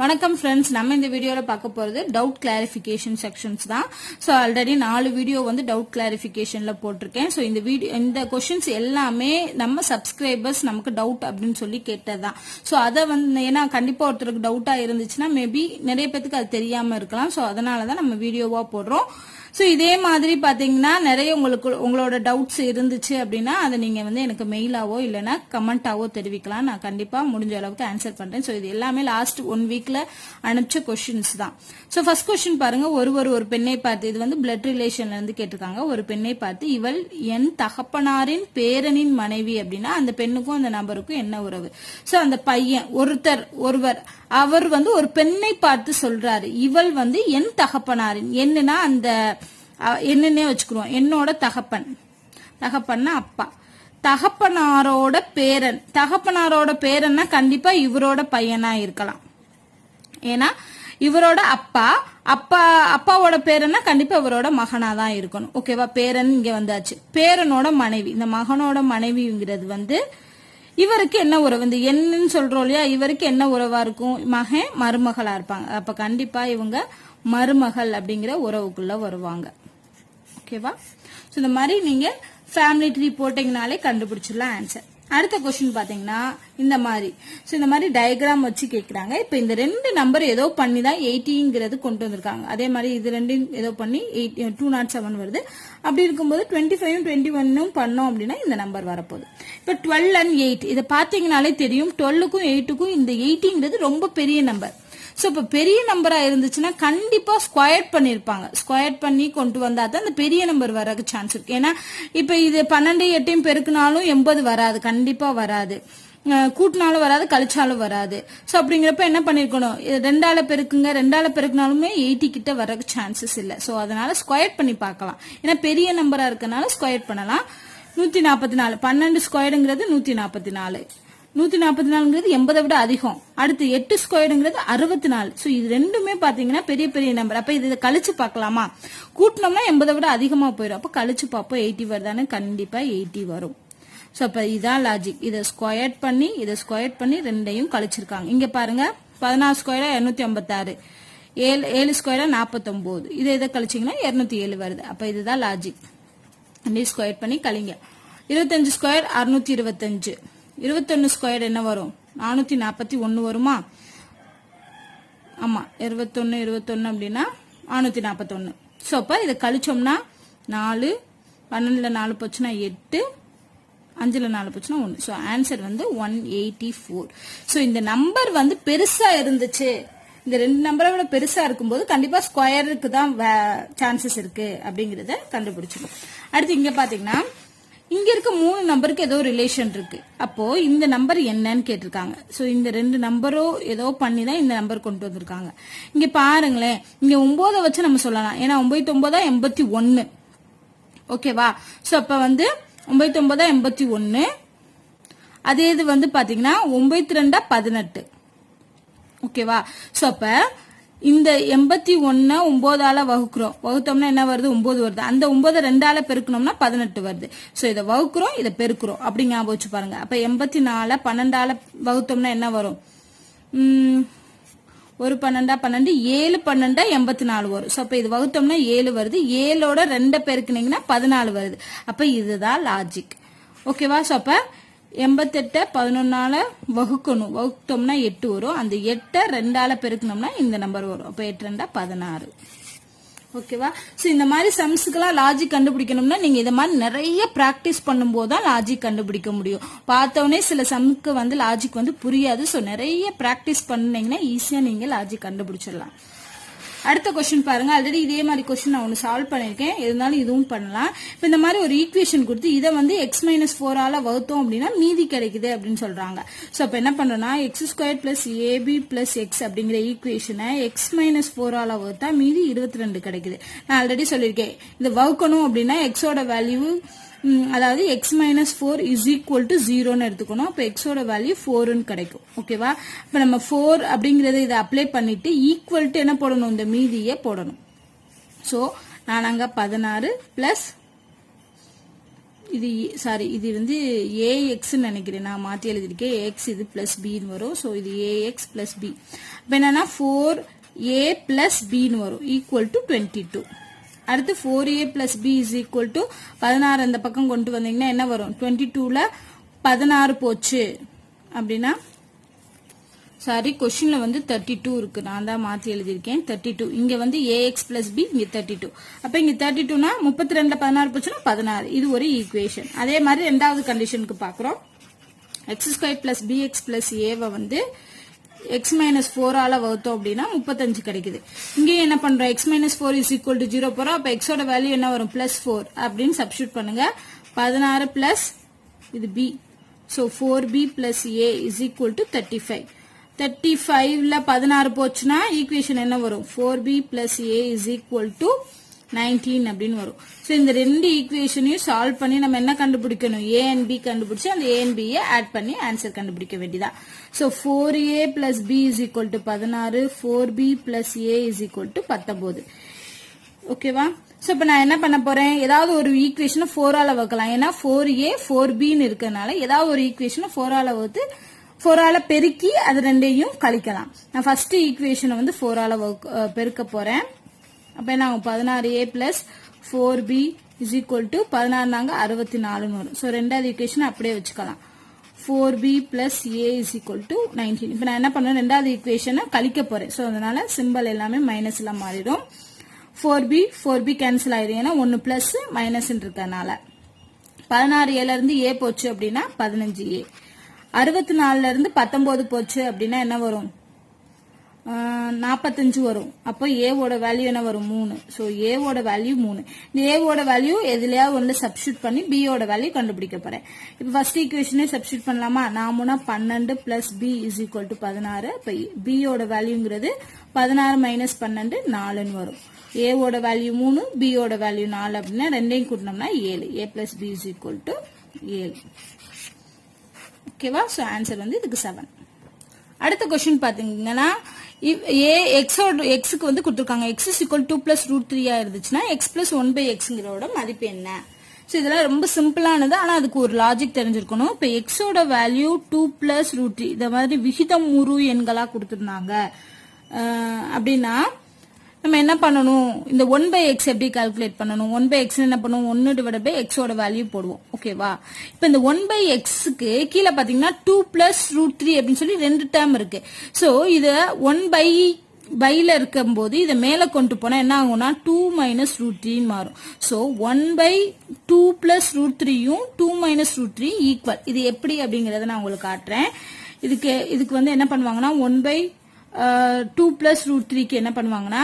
வணக்கம் ஃப்ரெண்ட்ஸ், நம்ம இந்த வீடியோல பார்க்க போறது டவுட் கிளாரிஃபிகேஷன் செக்ஷன்ஸ் தான். ஸோ ஆல்ரெடி 4 வீடியோ வந்து டவுட் கிளாரிஃபிகேஷன்ல போட்டிருக்கேன். ஸோ இந்த கொஸ்டின்ஸ் எல்லாமே நம்ம சப்ஸ்கிரைபர்ஸ் நமக்கு டவுட் அப்படின்னு சொல்லி கேட்டதுதான். ஸோ அதை வந்து ஏன்னா கண்டிப்பா ஒருத்தருக்கு டவுட்டா இருந்துச்சுன்னா மேபி நிறைய பேருக்கு அது தெரியாம இருக்கலாம். ஸோ அதனாலதான் நம்ம வீடியோவா போடுறோம். ஸோ இதே மாதிரி பாத்தீங்கன்னா நிறைய உங்களோட டவுட்ஸ் இருந்துச்சு அப்படின்னா அதை நீங்க வந்து எனக்கு மெயிலாவோ இல்லைன்னா கமெண்டாவோ தெரிவிக்கலாம். நான் கண்டிப்பா முடிஞ்ச அளவுக்கு ஆன்சர் பண்றேன். ஸோ இது எல்லாமே லாஸ்ட் 1 வீக்ல அனுப்பிச்ச கொஸ்டின்ஸ் தான். ஸோ ஃபர்ஸ்ட் கொஸ்டின் பாருங்க, ஒரு பெண்ணை பார்த்து, இது வந்து பிளட் ரிலேஷன்ல இருந்து கேட்டிருக்காங்க. ஒரு பெண்ணை பார்த்து, இவள் என் தகப்பனாரின் பேரனின் மனைவி அப்படின்னா அந்த பெண்ணுக்கும் அந்த நபருக்கும் என்ன உறவு? ஸோ அந்த பையன் ஒருவர் அவர் வந்து ஒரு பெண்ணை பார்த்து சொல்றாரு, இவள் வந்து என் தகப்பனாரின், என்னன்னா அந்த என்னன்னே வச்சுக்கிறோம், என்னோட தகப்பன்னா அப்பா, தகப்பனாரோட பேரன்னா கண்டிப்பா இவரோட பையனா இருக்கலாம். ஏன்னா இவரோட அப்பாவோட பேரன்னா கண்டிப்பா இவரோட மகனா தான் இருக்கணும். ஓகேவா? பேரன் இங்க வந்தாச்சு. பேரனோட மனைவி, இந்த மகனோட மனைவிங்கிறது வந்து இவருக்கு என்ன உறவு? இந்த என்னன்னு சொல்றோம் இல்லையா, இவருக்கு என்ன உறவா இருக்கும்? மகன் மருமகளா இருப்பாங்க. அப்ப கண்டிப்பா இவங்க மருமகள் அப்படிங்கிற உறவுக்குள்ள வருவாங்க. ஓகேவா? சோ இந்த மாதிரி நீங்க ஃபேமிலி ட்ரீ போட்டீங்கனாலே கண்டுபிடிச்சிடலாம் ஆன்சர். அடுத்த கொஸ்டின் பாத்தீங்கன்னா இந்த மாதிரி டயக்ராம் வச்சு கேக்குறாங்க. இப்ப இந்த 2 நம்பர் ஏதோ பண்ணி தான் 80ங்கிறது கொண்டு வந்திருக்காங்க. அதே மாதிரி இது 2 ஏதோ பண்ணி 207 வருது. அப்படி இருக்கும்போது 25 21 பண்ணோம் அப்படின்னா இந்த நம்பர் வரப்போகுது. இப்ப 12 and 8 இதை பாத்தீங்கன்னாலே தெரியும். 12க்கும் 8க்கும் இந்த 80ங்கிறது ரொம்ப பெரிய நம்பர். சோ இப்ப பெரிய நம்பரா இருந்துச்சுன்னா கண்டிப்பா ஸ்கொயர் பண்ணிருப்பாங்க. ஸ்கொயர் பண்ணி கொண்டு வந்தா தான் அந்த பெரிய நம்பர் வரக்கு சான்ஸ் இருக்கு. ஏன்னா இப்ப இது 12 8 பெருக்குனாலும் 80 வராது, கண்டிப்பா வராது. கூட்டினாலும் வராது, கழிச்சாலும் வராது. சோ அப்படிங்கிறப்ப என்ன பண்ணிருக்கணும், 2ஆல பெருக்குனாலுமே 80 கிட்ட வரக்கு சான்சஸ் இல்ல. சோ அதனால ஸ்கொயர் பண்ணி பார்க்கலாம். ஏன்னா பெரிய நம்பரா இருக்கனால ஸ்கொயர் பண்ணலாம். 144 12 ஸ்கொயருங்கிறது 144, 144ங்கிறது 80 விட அதிகம். அடுத்து 8 ஸ்கொயருங்கிறது 64. சோ இது ரெண்டுமே பாத்தீங்கன்னா பெரிய பெரிய நம்பர். அப்ப இதை கழிச்சு பார்க்கலாமா? கூட்டினோம்னா 80 விட அதிகமா போயிடும். அப்ப கழிச்சு பார்ப்போம் 80 வருதானு. கண்டிப்பா 80 வரும். சோ அப்ப இதான் லாஜிக். இதை ஸ்கொயர் பண்ணி ரெண்டையும் கழிச்சிருக்காங்க. இங்க பாருங்க, 16 ஸ்கொயரா 256, 7 ஸ்கொயரா 49, இதை கழிச்சீங்கன்னா 207 வருது. அப்ப இதுதான் லாஜிக். ஸ்கொயர் பண்ணி கழிங்க. 25 ஸ்கொயர் 625, 21 ஸ்கொயர் என்ன வரும்? 441 வருமா? ஆமா, 21 அப்படின்னா 441. சோ அப்ப இதை கழிச்சோம்னா 4, 12ல 4 போச்சுன்னா 8, 5ல 4 போச்சுன்னா 1. சோ ஆன்சர் வந்து 184. சோ இந்த நம்பர் வந்து பெருசா இருந்துச்சு, இந்த 2 நம்பரை விட பெருசா இருக்கும்போது கண்டிப்பா ஸ்கொயருக்கு தான் சான்சஸ் இருக்கு அப்படிங்கறத கண்டுபிடிச்சிடும். அடுத்து இங்க பாத்தீங்கன்னா இங்க இருக்க 3 நம்பருக்கு ஏதோ ரிலேஷன் இருக்கு. அப்போ இந்த நம்பர் என்னன்னு கேட்டிருக்காங்க. சோ இந்த 2 நம்பரோ ஏதோ பண்ணி தான் இந்த நம்பர் கொண்டு வந்திருக்காங்க. இங்க பாருங்களேன், இங்க 9 வச்சு நம்ம சொல்லலாம். ஏன்னா 9 81. ஓகேவா? சோ அப்ப வந்து 9 81. அதே இது வந்து பாத்தீங்கன்னா 9 18. ஓகேவா? சோ அப்ப இந்த 81 9ஆல வகுத்தோம்னா என்ன வருது? 9 வருது. அந்த 9 2ஆல பெருக்கணும்னா 18 வருது. சோ இதை வகுக்கிறோம், இதை பெருக்கிறோம். அப்படி ஞாபகம் வச்சு பாருங்க. அப்ப 84 12ஆல வகுத்தோம்னா என்ன வரும்? 1 12 12, 7 12 84 வரும். சோ அப்ப இது வகுத்தோம்னா 7 வருது. 7ஓட 2 பெருக்குனீங்கன்னா 14 வருது. அப்ப இதுதான் லாஜிக். ஓகேவா? சோ அப்ப 88 11ஆல வகுத்தோம்னா 8 வரும். அந்த 8 2ஆல பெருக்கணும்னா இந்த நம்பர் வரும். அப்ப 8 2 16. ஓகேவா? சோ இந்த மாதிரி சம்ஸ்க்குலாம் லாஜிக் கண்டுபிடிக்கணும்னா நீங்க இத மாதிரி நிறைய பிராக்டிஸ் பண்ணும்போது தான் லாஜிக் கண்டுபிடிக்க முடியும். பார்த்தோன்னே சில சம்க்கு வந்து லாஜிக் வந்து புரியாது. சோ நிறைய பிராக்டிஸ் பண்ணீங்கன்னா ஈஸியா நீங்க லாஜிக் கண்டுபிடிச்சிடலாம். அடுத்த கொஸ்டின் பாருங்க. ஆல்ரெடி இதே மாதிரி கொஸ்டின் நான் ஒன்னு சால்வ் பண்ணிருக்கேன், இருந்தாலும் இதுவும் பண்ணலாம். இப்ப இந்த மாதிரி ஒரு ஈக்குவேஷன் கொடுத்து இதை வந்து x-4ஆல வகுத்தோம் அப்படின்னா மீதி கிடைக்குது அப்படின்னு சொல்றாங்க. சோ அப்ப என்ன பண்றோம்னா x² plus ab plus x அப்படிங்கிற ஈக்குவேஷனை x-4ஆல வகுத்தா மீதி 22 கிடைக்குது. நான் ஆல்ரெடி சொல்லியிருக்கேன், இந்த வகுக்கணும் அப்படின்னா எக்ஸோட வேல்யூ, அதாவது x-4 இஸ் ஈக்குவல் டு 0ன்னு எடுத்துக்கணும். அப்ப எக்ஸோட வேல்யூ 4ன்னு கிடைக்கும். ஓகேவா? இப்ப நம்ம 4 அப்படிங்கறத இதை அப்ளை பண்ணிட்டு ஈக்குவல் டு என்ன போடணும்? இந்த மீதியை போடணும். சோ நான் அங்க 16 பிளஸ் இது சாரி இது வந்து ax நினைக்கிறேன், நான் மாத்தி எழுதிருக்கேன். ax இது பிளஸ் b வரும். சோ இது ax பிளஸ் b. இப்போ என்னன்னா 4a பிளஸ் b வரும் ஈக்குவல் டு 22. அடுத்து 4a plus b is equal to 16 அந்த பக்கம் கொண்டு வந்தீங்கன்னா என்ன வரும்? 22ல 16 போச்சு அப்படின்னா சாரி கொஸ்டின்ல வந்து 32 இருக்கு, நான் தான் மாத்தி எழுதிருக்கேன் 32. இங்க வந்து ax பிளஸ் b, இங்க 32. அப்ப இங்க 32னா 32ல 16 போச்சுன்னா 16. இது ஒரு ஈக்குவேஷன். அதே மாதிரி ரெண்டாவது கண்டிஷனுக்கு பாக்குறோம். x square plus bx plus a வந்து x மைனஸ் 4 ஆல வகுத்தோம் அப்படின்னா 35 கிடைக்குது. இங்கே என்ன பண்றோம்? x minus 4 is equal to 0 போறோம். அப்ப x ஓட வேல்யூ என்ன வரும்? பிளஸ் 4 அப்படின்னு சப்ஸ்டியூட் பண்ணுங்க. 16 பிளஸ் இது b. So 4b plus a is equal to 35. 35ல 16 போச்சுன்னா ஈக்குவேஷன் என்ன வரும்? 4b plus a is equal to 19 அப்படின்னு வரும். சோ இந்த ரெண்டு ஈக்குவேஷனையும் சால்வ் பண்ணி நம்ம என்ன கண்டுபிடிக்கணும்? a and b கண்டுபிடிச்சு அந்த a and b ஆட் பண்ணி ஆன்சர் கண்டுபிடிக்க வேண்டியதா. So 4a plus b is equal to 16, 4b plus a is equal to 19. ஓகேவா? சோ இப்ப நான் என்ன பண்ண போறேன்? ஏதாவது ஒரு ஈக்குவேஷனை 4 ஆல வகுக்கலாம். ஏன்னா 4a 4b ன்னு இருக்கனால ஏதாவது ஒரு ஈக்குவேஷனை 4 ஆல வகுத்து 4 ஆல பெருக்கி அது ரெண்டையும் கழிக்கலாம். நான் ஃபர்ஸ்ட் ஈக்குவேஷனை வந்து 4 ஆல பெருக்க போறேன். அப்ப என்ன ஆகும்? 16a plus 4b is equal to 16 நாங்க 64 வரும். சோ ரெண்டாவது ஈக்குவேஷன் அப்படியே வச்சுக்கலாம். 4b plus a is equal to 19. இப்ப நான் என்ன பண்ணுவேன்? ரெண்டாவது ஈக்குவேஷனை கழிக்க போறேன். சோ அதனால சிம்பல் எல்லாமே மைனஸ்ல மாறிடும். 4b கேன்சல் ஆயிடும். ஏன்னா 1 பிளஸ் மைனஸ் இருக்கனால 16a ல இருந்து a போச்சு அப்படின்னா 15a. 64ல இருந்து 19 போச்சு அப்படின்னா என்ன வரும்? 45 வரும். அப்போ a ஓட வேல்யூ என்ன வரும்? 3. சோ a ஓட வேல்யூ 3. இந்த a ஓட வேல்யூ எதுலயாவது ஒண்ணுல சப்ஸ்டிட்யூட் பண்ணி b ஓட வேல்யூ கண்டுபிடிக்க போறேன். இப்போ ஃபர்ஸ்ட் ஈக்குவேஷனே சப்ஸ்டிட்யூட் பண்ணலாமா? 4 12 plus b is equal to 16. இப்போ b ஓட வேல்யூங்கிறது 16 மைனஸ் 12 4ன்னு வரும். a ஓட வேல்யூ 3, b ஓட வேல்யூ 4 அப்படின்னா ரெண்டையும் கூட்டினோம்னா 7. a plus b is equal to 7. ஓகேவா? சோ ஆன்சர் வந்து இதுக்கு 7. அடுத்த क्वेश्चन பாத்தீங்கன்னா x க்கு வந்து கொடுத்திருக்காங்க. x is equal to 2 plus root 3 ஆ இருந்துச்சுன்னா x plus 1 by xங்கறோட மதிப்பு என்ன? சோ இதெல்லாம் ரொம்ப சிம்பிளானது. ஆனா அதுக்கு ஒரு லாஜிக் தெரிஞ்சிருக்கணும். இப்போ x ஓட வேல்யூ 2 plus root 3 இந்த மாதிரி விகிதமுறு எண்களா கொடுத்திருந்தாங்க அப்படின்னா நம்ம என்ன பண்ணணும்? இந்த 1 by x எப்படி கால்குலேட் பண்ணணும்? 1 by x என்ன பண்ணுவோம்? 1 divided by x ஓட வேல்யூ போடுவோம். ஓகேவா? இப்போ இந்த 1 by x க்கு கீழ பாத்தீங்கன்னா 2 plus root 3 அப்படின்னு சொல்லி ரெண்டு டேர்ம் இருக்கு. சோ இத 1 by பைல இருக்கும்போது இத மேல கொண்டு போனா என்ன ஆகும்னா 2 minus root 3 மாறும். So 1 by 2 plus root 3யும் 2 minus root 3 equal. இது எப்படி அப்படிங்கறத நான் உங்களுக்கு காட்டுறேன். இதுக்கு வந்து என்ன பண்ணுவாங்கன்னா 1 by 2 plus root 3க்கு என்ன பண்ணுவாங்கன்னா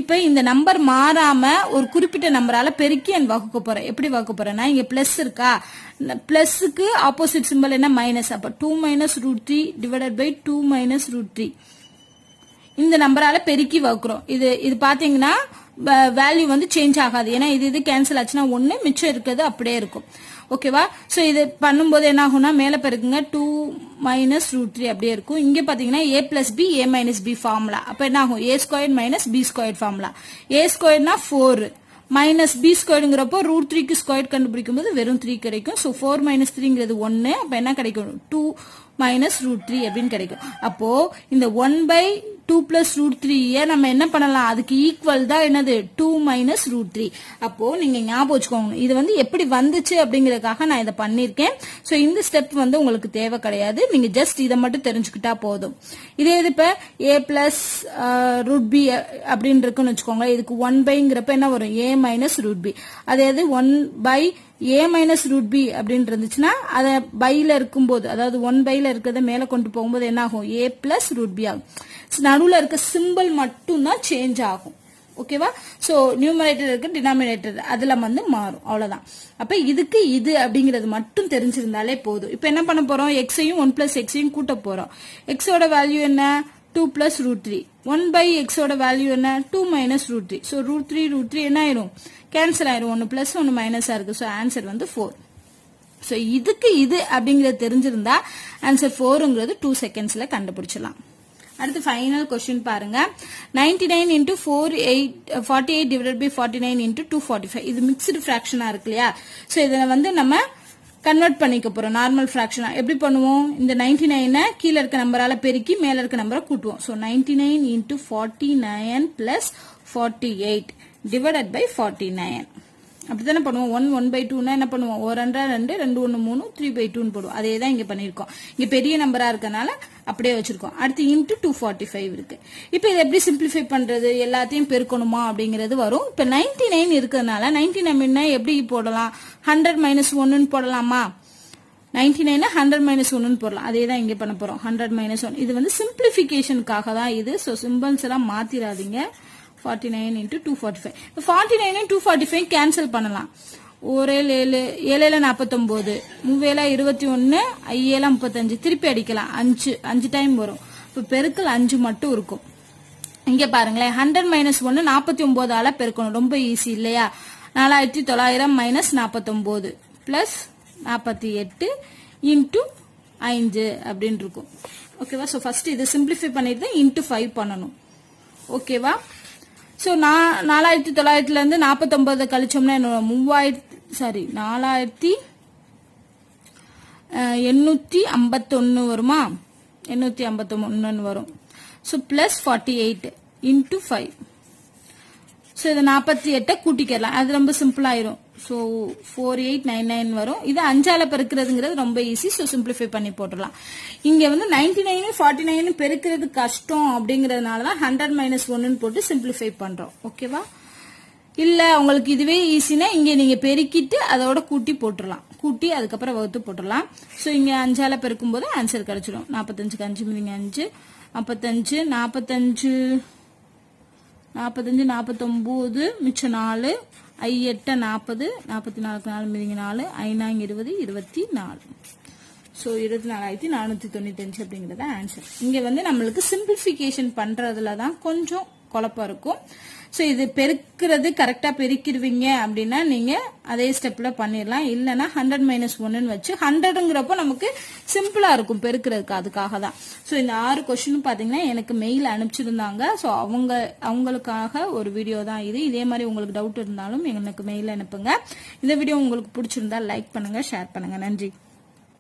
இப்ப இந்த நம்பர் மாறாம ஒரு குறிப்பிட்ட நம்பரால பெருக்கி and வகுக்க போறேன். எப்படி வகுக்க போறேன்னா இங்க பிளஸ் இருக்கா? பிளஸ்க்கு ஆப்போசிட் சிம்பல் என்ன? மைனஸ். அப்ப 2 minus root 3 divided by 2 minus root 3 இந்த நம்பரால பெருக்கி வகுக்கிறோம். இது பாத்தீங்கன்னா வேல்யூ வந்து சேஞ்ச் ஆகாது. ஏன்னா இது கேன்சல் ஆச்சுன்னா 1, மிச்சம் இருக்கிறது அப்படியே இருக்கும். ஓகேவா? சோ இது பண்ணும்போது என்ன ஆகும்னா மேல பெருக்குங்க 2 minus root 3 அப்படியே இருக்கும். இங்க பாத்தீங்கன்னா a plus b a minus b formula. அப்ப என்ன ஆகும்? a squared minus b squared formula. a squaredனா 4 minus b squaredங்கிறப்போ root 3க்கு ஸ்கொயர் கண்டுபிடிக்கும் போது வெறும் 3 கிடைக்கும். சோ 4 minus 3ங்கிறது 1. அப்ப என்ன கிடைக்கும்? 2 minus root 3 அப்படின்னு கிடைக்கும். அப்போ இந்த 1 by 2 plus root 3 நம்ம என்ன பண்ணலாம்? அதுக்கு ஈக்குவல் தான் என்னது? 2 minus root 3. அப்போ நீங்க ஞாபகம் வச்சுக்கோங்க. இது வந்து எப்படி வந்துச்சு அப்படிங்கறதுக்காக நான் இத பண்ணிருக்கேன். சோ இந்த ஸ்டெப் வந்து உங்களுக்கு தேவை கிடையாது. நீங்க ஜஸ்ட் இத மட்டும் தெரிஞ்சுக்கிட்டா போதும். இதே இது இப்ப a plus root b அப்படின்னு இருக்குன்னு வச்சுக்கோங்க. இதுக்கு 1 byங்கிறப்ப என்ன வரும்? a minus root b. அதே 1 by a minus root b அப்படின்னு இருந்துச்சுன்னா அத பைல இருக்கும்போது அதாவது 1 பைல இருக்கிறத மேல கொண்டு போகும்போது என்ன ஆகும்? a plus root b ஆகும். நடுவுல இருக்க சிம்பிள் மட்டும் தான் சேஞ்ச் ஆகும். ஓகேவா? சோ நியூமரேட்டர் இருக்கு, டினாமினேட்டர் அதுல வந்து மாறும். அவ்வளவுதான். அப்ப இதுக்கு இது அப்படிங்கிறது மட்டும் தெரிஞ்சிருந்தாலே போதும். இப்ப என்ன பண்ண போறோம்? x-ஐயும் 1 plus x-ஐயும் கூட்ட போறோம். x ஓட வேல்யூ என்ன? 2 plus root 3. 1 by x ஓட வேல்யூ என்ன? 2 minus root 3. சோ root 3 என்ன ஆயிரும்? கேன்சல் ஆயிரும். 1 plus 1 மைனஸா இருக்கு. சோ ஆன்சர் வந்து 4. சோ இதுக்கு இது அப்படிங்கறது தெரிஞ்சிருந்தா ஆன்சர் 4ங்கிறது 2 செகண்ட்ஸ்ல கண்டுபிடிச்சலாம். அடுத்து ஃபைனல் கொஸ்டின் பாருங்க. 99 into 48 divided by 49 into 245. இது மிக்ஸ்டு ஃபிராக்ஷனா இருக்கு இல்லையா? சோ இதை வந்து நம்ம கன்வெர்ட் பண்ணிக்க போறோம் நார்மல் ஃபிராக்ஷனா. எப்படி பண்ணுவோம்? இந்த 99 கீழ இருக்க நம்பரால பெருக்கி மேல இருக்க நம்பரை கூட்டுவோம். So 99 into 49 plus 48 divided by 49. அப்படித்தானே பண்ணுவோம். 1/2 என்ன பண்ணுவோம்? 1 2 2 2 1 3 3/2 போடுவோம். அதே தான் இங்க பண்ணிருக்கோம். இங்க பெரிய நம்பரா இருக்கனால அப்படியே வச்சிருக்கோம். அடுத்து இன்டு 245 இருக்கு. இப்போ இதை எப்படி சிம்பிளிஃபை பண்றது? எல்லாத்தையும் பெருக்கணுமா அப்படிங்கிறது வரும். இப்ப 99 இருக்கிறதுனால 99 எப்படி போடலாம்? 100 - 1 போடலாமா? 99 100 - 1 போடலாம். அதே தான் இங்க பண்ண போறோம். 100 - 1. இது வந்து சிம்பிளிபிகேஷனுக்காக தான் இது. சோ சிம்பிள்ஸ் எல்லாம் மாத்திராதீங்க. 49 into 245. 49 245 கேன்சல் பண்ணலாம். 1 7 7 49 3 21 5 35 திருப்பி அடிக்கலாம். 5 டைம் வரும். இப்ப பெருக்கல் 5 மட்டும் இருக்கும். இங்க பாருங்களேன் 100 - 1 49ஆல பெருக்கணும். ரொம்ப ஈஸி இல்லையா? 4900 - 49 பிளஸ் 48 இன்டு 5 அப்படின்னு இருக்கும். ஓகேவா? சோ ஃபர்ஸ்ட் இதை சிம்பிளிஃபை பண்ணிட்டு இன்டு 5 பண்ணணும். ஓகேவா? சோ 4900 இருந்து 49 கழிச்சோம்னா 4851 வருமா? 851 வரும். So plus 48 into 5. சோ இது 48 கூட்டிக்கலாம். அது ரொம்ப சிம்பிள் ஆயிரும். சோ 4899 வரும். இது 5ஆல பெருக்கிறதுங்கிறது ரொம்ப ஈஸி. சோ சிம்பிளிஃபை பண்ணி போட்டுடலாம். இங்க வந்து 99 49 பெருக்கிறது கஷ்டம் அப்படிங்கறதுனால தான் 100 - 1 போட்டு சிம்பிளிஃபை பண்றோம். ஓகேவா? இல்ல உங்களுக்கு இதுவே ஈஸினா இங்க நீங்க பெருக்கிட்டு அதோட கூட்டி போட்டுடலாம். கூட்டி அதுக்கப்புறம் வகுத்து போட்டுடலாம். சோ இங்க 5ஆல பெருக்கும் போது ஆன்சர் கிடைச்சிடும். 45 5 5 45 45 49 மிச்சம் 4 8 40 44 4 4 5 20 24. சோ 24495 அப்படிங்கறது ஆன்சர். இங்க வந்து நம்மளுக்கு சிம்பிளிஃபிகேஷன் பண்றதுல தான் கொஞ்சம் குழப்பம் இருக்கும். சோ இது பெருக்கிறது கரெக்டா பெருக்கிடுவீங்க அப்படின்னா நீங்க அதே ஸ்டெப்ல பண்ணிடலாம். இல்லைன்னா 100 - 1 வச்சு 100ங்கிறப்போ நமக்கு சிம்பிளா இருக்கும் பெருக்கிறதுக்கு. அதுக்காக தான். சோ இந்த 6 கொஸ்டின் பாத்தீங்கன்னா எனக்கு மெயில் அனுப்பிச்சிருந்தாங்க. சோ அவங்களுக்காக ஒரு வீடியோ தான் இது. இதே மாதிரி உங்களுக்கு டவுட் இருந்தாலும் எனக்கு மெயில் அனுப்புங்க. இந்த வீடியோ உங்களுக்கு பிடிச்சிருந்தா லைக் பண்ணுங்க, ஷேர் பண்ணுங்க. நன்றி.